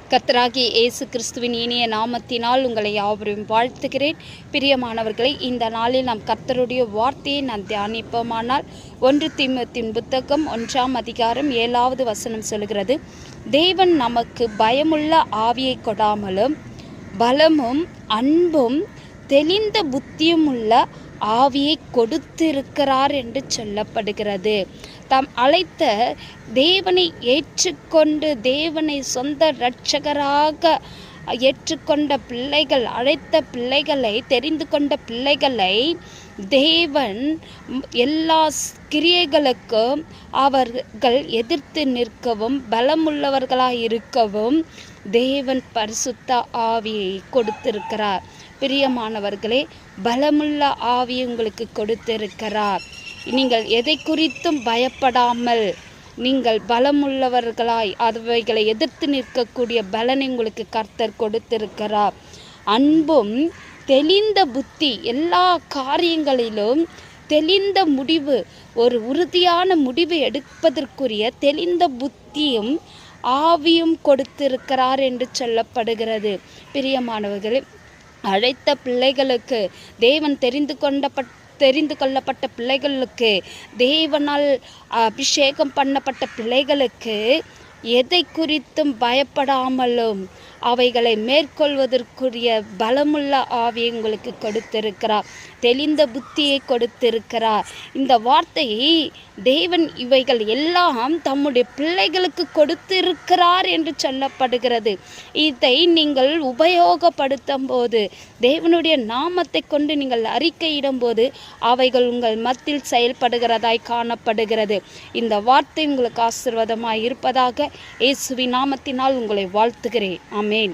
கர்த்தராகிய இயேசு கிறிஸ்துவின் இனிய நாமத்தினால் உங்களை யாவரையும் வாழ்த்துகிறேன். பிரியமானவர்களை, இந்த நாளில் நாம் கர்த்தருடைய வார்த்தையை நாம் தியானிப்போமானால் 1 தீமோத்தேயுவின் புத்தகம் 1ஆம் அதிகாரம் 7வது வசனம் சொல்கிறது, தேவன் நமக்கு பயமுள்ள ஆவியை கொடாமலும் பலமும் அன்பும் தெளிந்த புத்தியுமுள்ள ஆவியை கொடுத்திருக்கிறார் என்று சொல்லப்படுகிறது. தாம் அழைத்த தேவனை ஏற்றுக்கொண்டு தேவனை சொந்த இரட்சகராக ஏற்றுக்கொண்ட பிள்ளைகள், அழைத்த பிள்ளைகளை, தெரிந்து கொண்ட பிள்ளைகளை தேவன் எல்லா கிரியைகளுக்கும் அவர்கள் எதிர்த்து நிற்கவும் பலமுள்ளவர்களாக இருக்கவும் தேவன் பரிசுத்த ஆவியை கொடுத்திருக்கிறார். பிரியமானவர்களே, பலமுள்ள ஆவியை உங்களுக்கு கொடுத்திருக்கிறார். நீங்கள் எதை குறித்தும் பயப்படாமல் நீங்கள் பலமுள்ளவர்களாய் அவைகளை எதிர்த்து நிற்கக்கூடிய பலனை உங்களுக்கு கர்த்தர் கொடுத்திருக்கிறார். அன்பும் தெளிந்த புத்தி, எல்லா காரியங்களிலும் தெளிந்த முடிவு, ஒரு உறுதியான முடிவு எடுப்பதற்குரிய தெளிந்த புத்தியும் ஆவியும் கொடுத்திருக்கிறார் என்று சொல்லப்படுகிறது. பிரியமானவர்களே, அழைத்த பிள்ளைகளுக்கு, தேவன் தெரிந்து கொள்ளப்பட்ட பிள்ளைகளுக்கு, தேவனால் அபிஷேகம் பண்ணப்பட்ட பிள்ளைகளுக்கு எதை குறித்தும் பயப்படாமலும் அவைகளை மேற்கொள்வதற்குரிய பலமுள்ள ஆவியை உங்களுக்கு கொடுத்திருக்கிறார், தெளிந்த புத்தியை கொடுத்திருக்கிறார். இந்த வார்த்தையை தேவன் இவைகள் எல்லாம் தம்முடைய பிள்ளைகளுக்கு கொடுத்திருக்கிறார் என்று சொல்லப்படுகிறது. இதை நீங்கள் உபயோகப்படுத்தும் போது, தேவனுடைய நாமத்தை கொண்டு நீங்கள் அறிக்கையிடும் போது அவைகள் உங்கள் மத்தியில் செயல்படுகிறதாய் காணப்படுகிறது. இந்த வார்த்தை உங்களுக்கு ஆசீர்வாதமாய் இருப்பதாக இயேசுவின் நாமத்தினால் உங்களை வாழ்த்துகிறேன். ஆமென்.